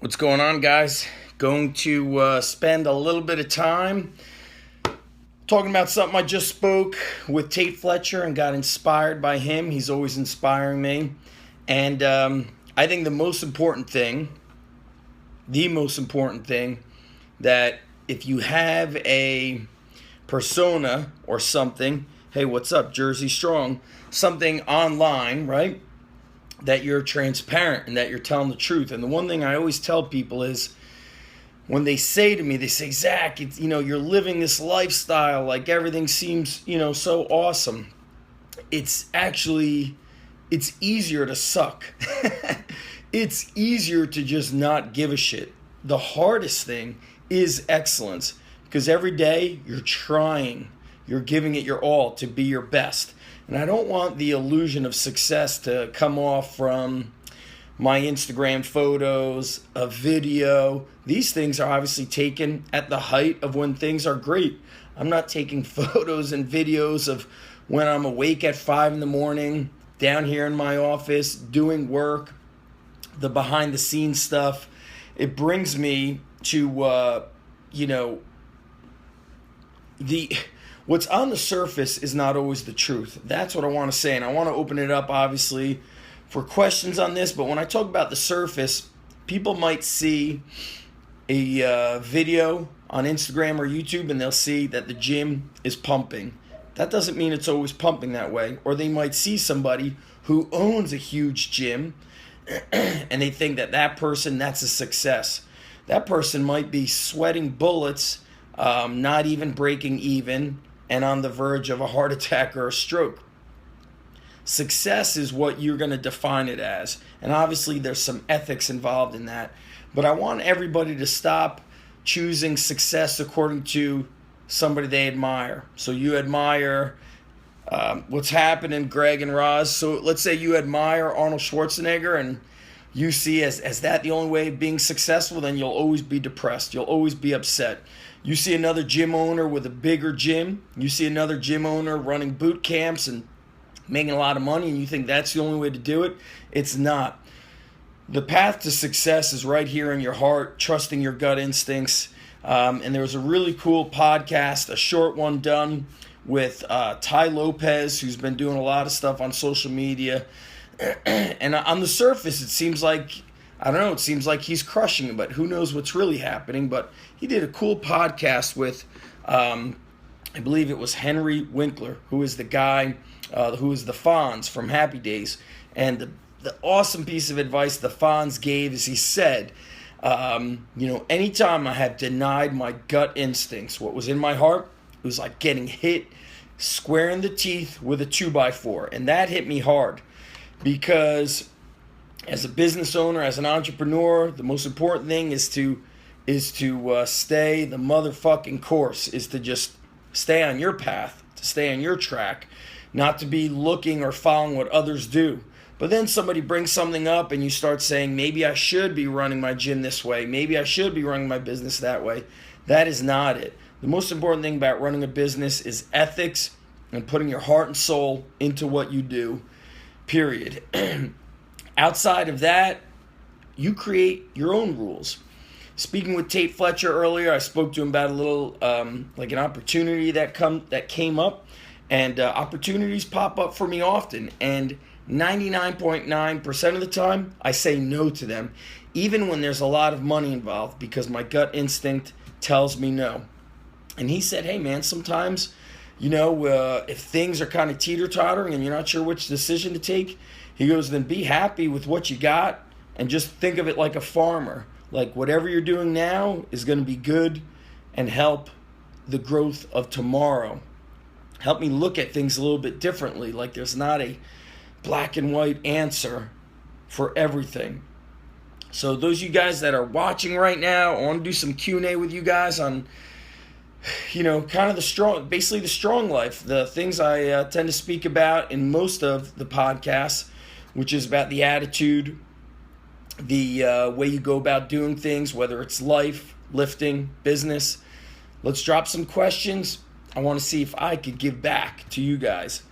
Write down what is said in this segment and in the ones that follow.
What's going on, guys? Going to spend a little bit of time talking about something I just spoke with Tate Fletcher and got inspired by him. He's always inspiring me. And I think the most important thing that if you have a persona or something, hey, what's up, Jersey Strong, something online, right? That you're transparent and that you're telling the truth. And the one thing I always tell people is when they say to me, they say, Zach, it's, you're living this lifestyle, like everything seems, so awesome. It's easier to suck. It's easier to just not give a shit. The hardest thing is excellence, because every day you're trying, you're giving it your all to be your best. And I don't want the illusion of success to come off from my Instagram photos, a video. These things are obviously taken at the height of when things are great. I'm not taking photos and videos of when I'm awake at 5 a.m, down here in my office, doing work, the behind the scenes stuff. It brings me to, what's on the surface is not always the truth. That's what I want to say. And I want to open it up, obviously, for questions on this. But when I talk about the surface, people might see a video on Instagram or YouTube and they'll see that the gym is pumping. That doesn't mean it's always pumping that way. Or they might see somebody who owns a huge gym and they think that person, that's a success. That person might be sweating bullets, not even breaking even, and on the verge of a heart attack or a stroke. Success is what you're going to define it as. And obviously there's some ethics involved in that. But I want everybody to stop choosing success according to somebody they admire. So you admire what's happening, Greg and Roz. So let's say you admire Arnold Schwarzenegger and you see as that the only way of being successful, then you'll always be depressed. You'll always be upset. You see another gym owner with a bigger gym. You see another gym owner running boot camps and making a lot of money, and you think that's the only way to do it. It's not. The path to success is right here in your heart, trusting your gut instincts. And there was a really cool podcast, a short one done with Ty Lopez, who's been doing a lot of stuff on social media. And on the surface, it seems like, it seems like he's crushing it, but who knows what's really happening. But he did a cool podcast with, I believe it was Henry Winkler, who is the guy who is the Fonz from Happy Days. And the awesome piece of advice the Fonz gave is he said, anytime I have denied my gut instincts, what was in my heart, it was like getting hit square in the teeth with a 2x4. And that hit me hard because as a business owner, as an entrepreneur, the most important thing is to stay the motherfucking course, is to just stay on your path, to stay on your track, not to be looking or following what others do. But then somebody brings something up and you start saying, maybe I should be running my gym this way. Maybe I should be running my business that way. That is not it. The most important thing about running a business is ethics and putting your heart and soul into what you do, period. Outside of that, you create your own rules. Speaking with Tate Fletcher earlier, I spoke to him about a little, like an opportunity that came up. And opportunities pop up for me often. And 99.9% of the time, I say no to them, even when there's a lot of money involved, because my gut instinct tells me no. And he said, hey, man, sometimes, if things are kind of teeter-tottering and you're not sure which decision to take, he goes, then be happy with what you got and just think of it like a farmer. Like whatever you're doing now is going to be good and help the growth of tomorrow. Help me look at things a little bit differently. Like there's not a black and white answer for everything. So those of you guys that are watching right now, I want to do some Q&A with you guys on, kind of basically the strong life, the things I tend to speak about in most of the podcasts, which is about the attitude, the way you go about doing things, whether it's life, lifting, business. Let's drop some questions. I want to see if I could give back to you guys.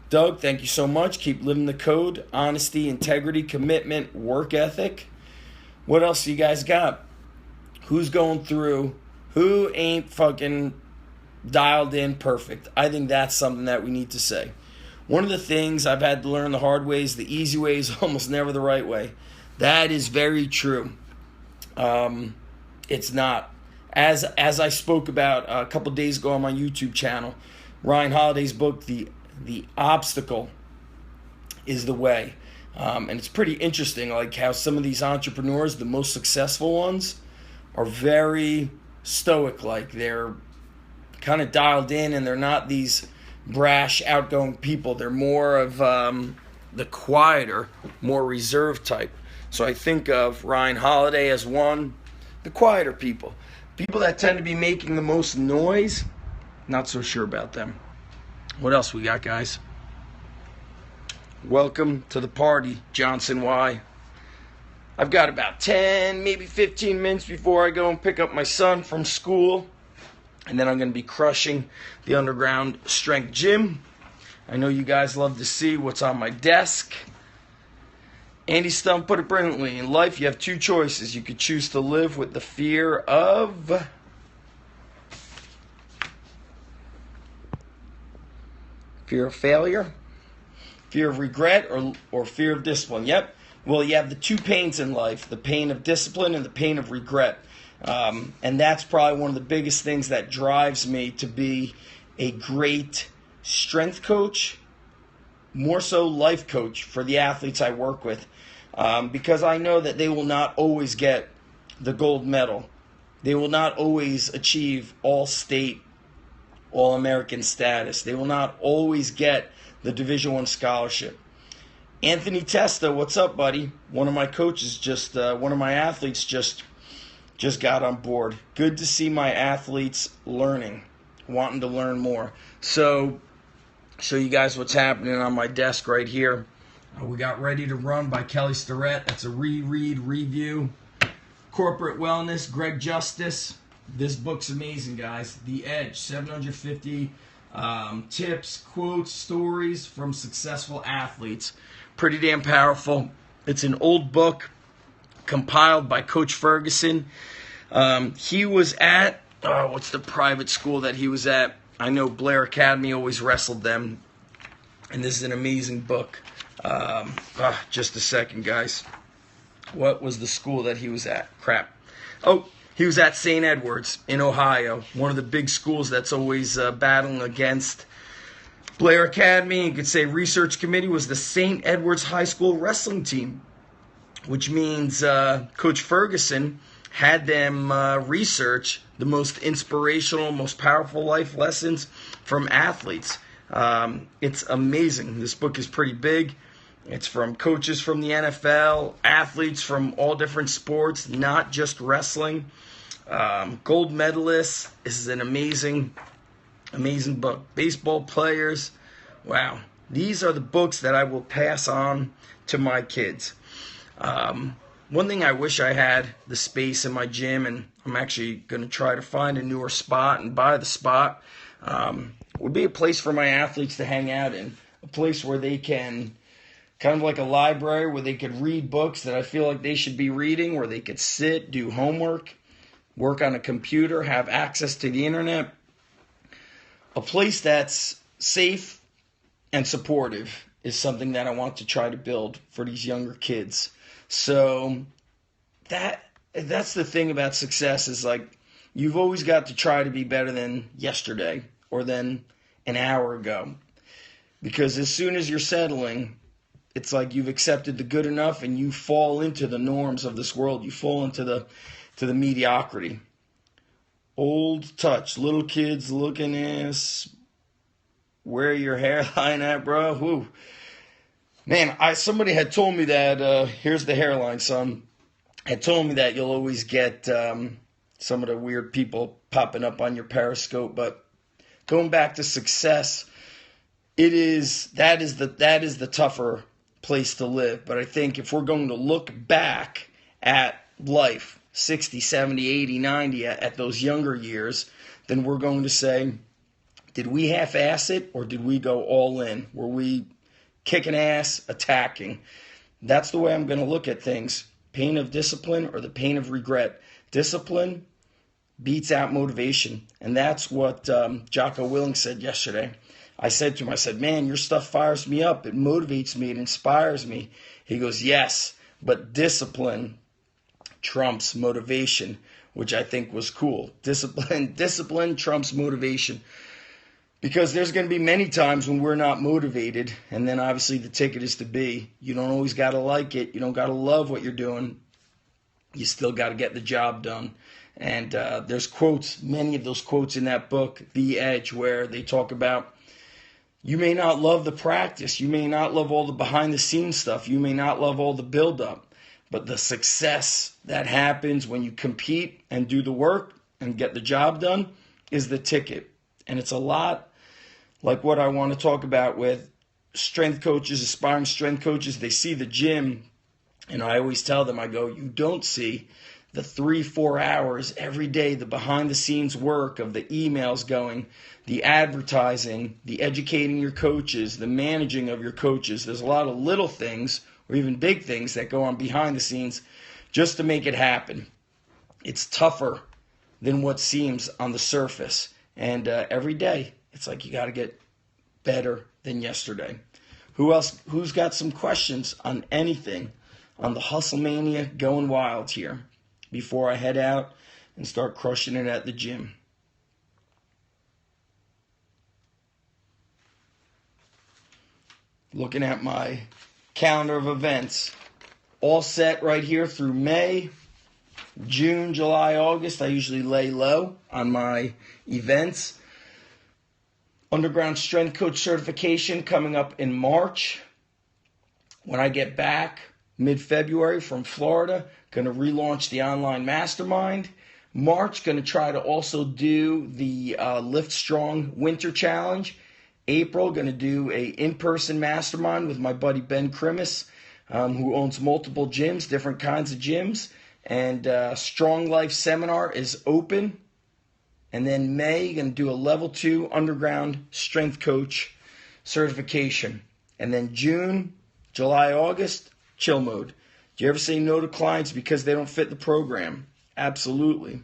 Doug, thank you so much. Keep living the code. Honesty, integrity, commitment, work ethic. What else you guys got? Who's going through? Who ain't fucking dialed in perfect? I think that's something that we need to say. One of the things I've had to learn the hard way is the easy way is almost never the right way. That is very true. It's not. As I spoke about a couple days ago on my YouTube channel, Ryan Holiday's book, The Obstacle is the Way. And it's pretty interesting, like how some of these entrepreneurs, the most successful ones, are very stoic. Like they're kind of dialed in, and they're not these brash, outgoing people. They're more of the quieter, more reserved type. So I think of Ryan Holiday as one. The quieter people. People that tend to be making the most noise, not so sure about them. What else we got, guys? Welcome to the party, Johnson Y. I've got about 10, maybe 15 minutes before I go and pick up my son from school. And then I'm going to be crushing the underground strength gym. I know you guys love to see what's on my desk. Andy Stump put it brilliantly. In life, you have two choices. You could choose to live with the fear of... fear of failure, fear of regret, or fear of discipline. Yep. Well, you have the two pains in life, the pain of discipline and the pain of regret. And that's probably one of the biggest things that drives me to be a great strength coach, more so life coach for the athletes I work with. Because I know that they will not always get the gold medal. They will not always achieve all-state, all-American status. They will not always get the Division I scholarship. Anthony Testa, what's up, buddy? One of my coaches one of my athletes just got on board. Good to see my athletes learning, wanting to learn more. So, show you guys what's happening on my desk right here. We got Ready to Run by Kelly Starrett. That's a reread review. Corporate Wellness, Greg Justice. This book's amazing, guys. The Edge, 750 tips, quotes, stories from successful athletes. Pretty damn powerful. It's an old book compiled by Coach Ferguson. He was at, what's the private school that he was at? I know Blair Academy always wrestled them. And this is an amazing book. Just a second, guys. What was the school that he was at? Crap. Oh, he was at St. Edward's in Ohio, one of the big schools that's always battling against Blair Academy. You could say research committee was the St. Edward's High School wrestling team, which means Coach Ferguson had them research the most inspirational, most powerful life lessons from athletes. It's amazing. This book is pretty big. It's from coaches from the NFL, athletes from all different sports, not just wrestling. Gold medalists. This is an amazing book. Baseball players. Wow. These are the books that I will pass on to my kids. One thing I wish I had the space in my gym, and I'm actually going to try to find a newer spot and buy the spot, would be a place for my athletes to hang out in. A place where they can, kind of like a library, where they could read books that I feel like they should be reading, where they could sit, do homework, work on a computer, have access to the internet. A place that's safe and supportive is something that I want to try to build for these younger kids. So that's the thing about success, is like you've always got to try to be better than yesterday or than an hour ago. Because as soon as you're settling, it's like you've accepted the good enough and you fall into the norms of this world. You fall into the mediocrity. Old touch, little kids looking ass. Where your hairline at, bro? Woo. Man, somebody had told me that, here's the hairline, son. Had told me that you'll always get some of the weird people popping up on your Periscope. But going back to success, that is the tougher place to live. But I think if we're going to look back at life, 60, 70, 80, 90, at those younger years, then we're going to say, did we half-ass it or did we go all in? Were we kicking ass, attacking? That's the way I'm going to look at things. pain of discipline or the pain of regret. Discipline beats out motivation. And that's what Jocko Willing said yesterday. I said to him, I said, man, your stuff fires me up. It motivates me. It inspires me. He goes, yes, but discipline trumps motivation, which I think was cool. Discipline trumps motivation. Because there's going to be many times when we're not motivated, and then obviously the ticket is to be. You don't always got to like it. You don't got to love what you're doing. You still got to get the job done. And there's quotes, many of those quotes in that book, The Edge, where they talk about you may not love the practice. You may not love all the behind-the-scenes stuff. You may not love all the build-up. But the success that happens when you compete and do the work and get the job done is the ticket. And it's a lot like what I want to talk about with strength coaches, aspiring strength coaches. They see the gym, and I always tell them, I go, you don't see the 3-4 hours every day, the behind-the-scenes work of the emails going, the advertising, the educating your coaches, the managing of your coaches. There's a lot of little things or even big things that go on behind the scenes just to make it happen. It's tougher than what seems on the surface. And every day, it's like you got to get better than yesterday. Who's got some questions on anything on the Hustle Mania going wild here before I head out and start crushing it at the gym? Looking at my calendar of events, all set right here through May, June, July, August. I usually lay low on my events. Underground Strength Coach certification coming up in March. When I get back mid-February from Florida, going to relaunch the online mastermind. March, going to try to also do the Lift Strong Winter Challenge. April, going to do a in-person mastermind with my buddy Ben Krimis, who owns multiple gyms, different kinds of gyms. And Strong Life Seminar is open. And then May, going to do a level 2 underground strength coach certification. And then June, July, August, chill mode. Do you ever say no to clients because they don't fit the program? Absolutely.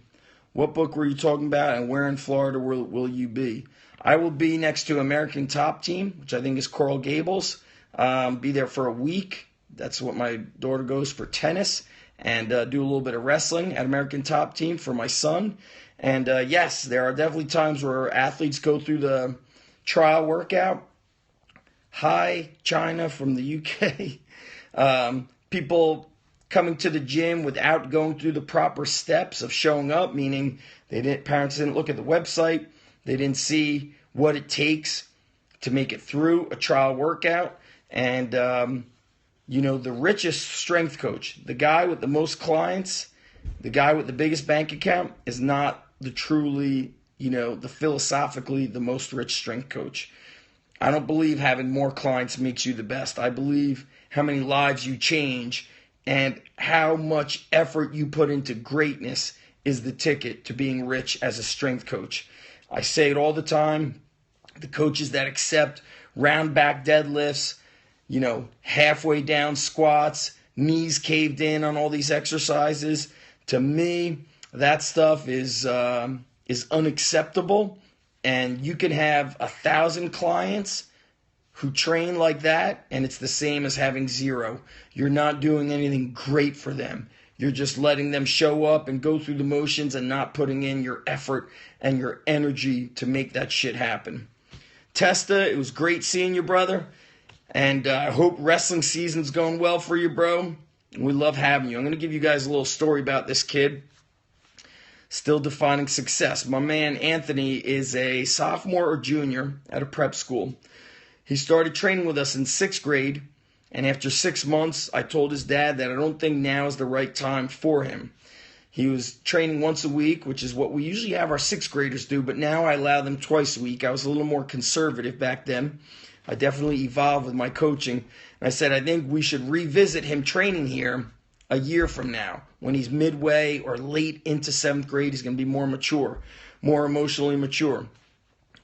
What book were you talking about, and where in Florida will you be? I will be next to American Top Team, which I think is Coral Gables. Be there for a week. That's what my daughter goes for tennis. And do a little bit of wrestling at American Top Team for my son. And yes, there are definitely times where athletes go through the trial workout. Hi, China from the UK. People coming to the gym without going through the proper steps of showing up, meaning parents didn't look at the website. They didn't see what it takes to make it through a trial workout. And, the richest strength coach, the guy with the most clients, the guy with the biggest bank account is not the truly, the philosophically the most rich strength coach. I don't believe having more clients makes you the best. I believe how many lives you change and how much effort you put into greatness is the ticket to being rich as a strength coach. I say it all the time. The coaches that accept round back deadlifts, halfway down squats, knees caved in on all these exercises, to me, that stuff is unacceptable. And you can have 1,000 clients who train like that, and it's the same as having 0. You're not doing anything great for them. You're just letting them show up and go through the motions and not putting in your effort and your energy to make that shit happen. Testa, it was great seeing you, brother. And I hope wrestling season's going well for you, bro. We love having you. I'm going to give you guys a little story about this kid. Still defining success. My man Anthony is a sophomore or junior at a prep school. He started training with us in 6th grade, and after 6 months, I told his dad that I don't think now is the right time for him. He was training once a week, which is what we usually have our 6th graders do, but now I allow them twice a week. I was a little more conservative back then. I definitely evolved with my coaching. And I said, I think we should revisit him training here a year from now. When he's midway or late into 7th grade, he's going to be more mature, more emotionally mature.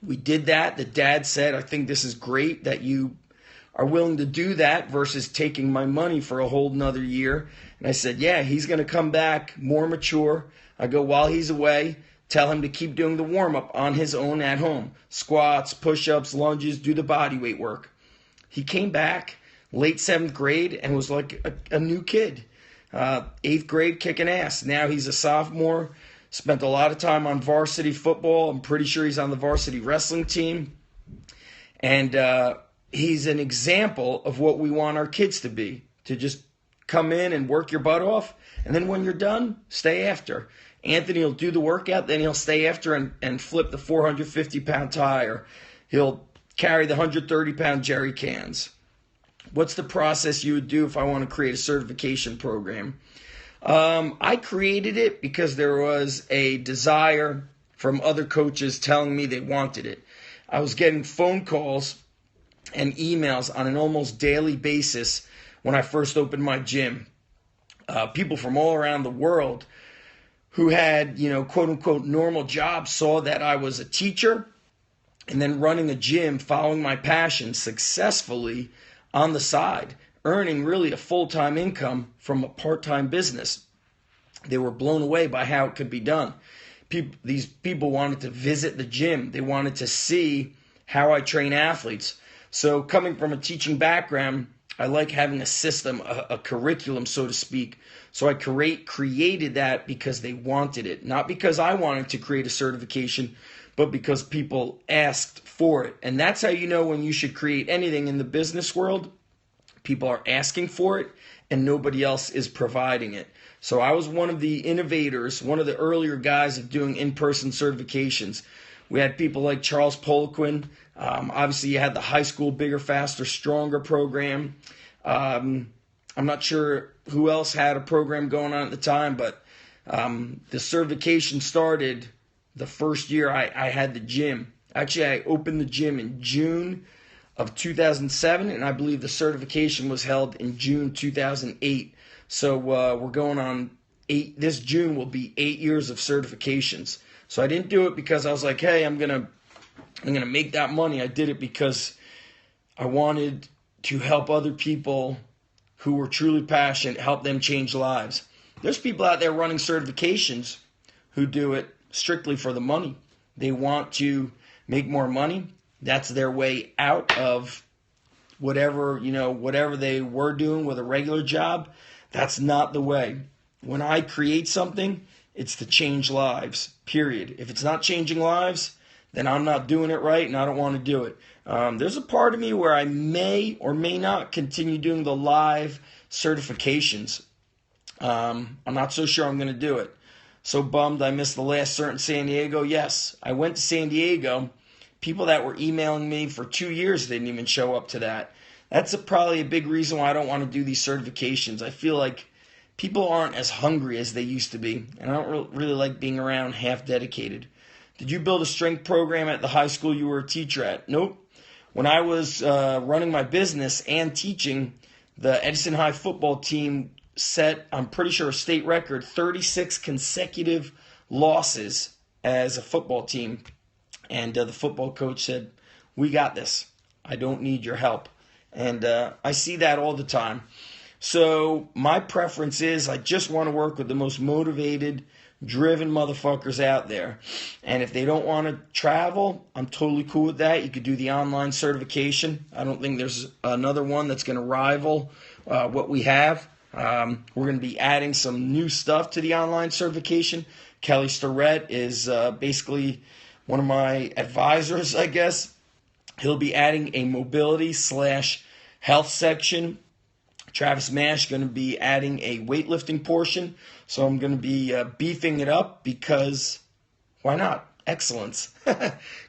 We did that. The dad said, I think this is great that you are willing to do that versus taking my money for a whole nother year. And I said, yeah, he's going to come back more mature. I go, while he's away, tell him to keep doing the warm-up on his own at home. Squats, push-ups, lunges, do the body weight work. He came back late 7th grade and was like a new kid. 8th grade kicking ass. Now he's a sophomore. Spent a lot of time on varsity football. I'm pretty sure he's on the varsity wrestling team. And he's an example of what we want our kids to be. To just come in and work your butt off. And then when you're done, stay after. Anthony will do the workout, then he'll stay after and flip the 450-pound tire. He'll carry the 130-pound jerry cans. What's the process you would do if I want to create a certification program? I created it because there was a desire from other coaches telling me they wanted it. I was getting phone calls and emails on an almost daily basis when I first opened my gym. People from all around the world who had, quote-unquote normal jobs saw that I was a teacher and then running a gym, following my passion successfully on the side, earning really a full-time income from a part-time business. They were blown away by how it could be done. These people wanted to visit the gym. They wanted to see how I train athletes. So coming from a teaching background, I like having a system, a curriculum, so to speak. So I created that because they wanted it. Not because I wanted to create a certification, but because people asked for it. And that's how you know when you should create anything in the business world. People are asking for it, and nobody else is providing it. So I was one of the innovators, one of the earlier guys of doing in-person certifications. We had people like Charles Poliquin. Obviously, you had the high school Bigger, Faster, Stronger program. I'm not sure who else had a program going on at the time, but the certification started the first year I had the gym. Actually, I opened the gym in June of 2007, and I believe the certification was held in June 2008. So we're going on this June will be 8 years of certifications. So I didn't do it because I was like, hey, I'm gonna make that money. I did it because I wanted to help other people who were truly passionate, help them change lives. There's people out there running certifications who do it strictly for the money. They want to make more money. That's their way out of whatever they were doing with a regular job. That's not the way. When I create something, it's to change lives, period. If it's not changing lives, then I'm not doing it right, and I don't want to do it. There's a part of me where I may or may not continue doing the live certifications. I'm not so sure I'm going to do it. So bummed I missed the last Cert in San Diego. Yes, I went to San Diego. People that were emailing me for 2 years didn't even show up to that. That's probably a big reason why I don't want to do these certifications. I feel like people aren't as hungry as they used to be, and I don't really like being around half dedicated. Did you build a strength program at the high school you were a teacher at? Nope. When I was running my business and teaching, the Edison High football team set, I'm pretty sure, a state record, 36 consecutive losses as a football team. And the football coach said, we got this. I don't need your help. And I see that all the time. So my preference is I just want to work with the most motivated, driven motherfuckers out there. And if they don't want to travel, I'm totally cool with that. You could do the online certification. I don't think there's another one that's going to rival what we have. We're going to be adding some new stuff to the online certification. Kelly Starrett is basically one of my advisors, I guess. He'll be adding a mobility/health section. Travis Mash going to be adding a weightlifting portion. So I'm going to be beefing it up because why not? Excellence.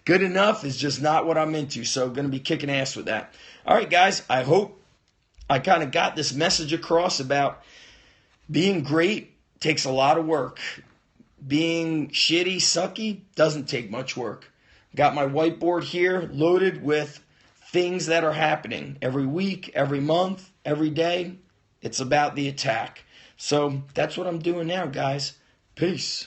Good enough is just not what I'm into. So I'm going to be kicking ass with that. All right, guys. I hope I kind of got this message across about being great takes a lot of work. Being shitty, sucky doesn't take much work. Got my whiteboard here loaded with things that are happening every week, every month, every day. It's about the attack. So that's what I'm doing now, guys. Peace.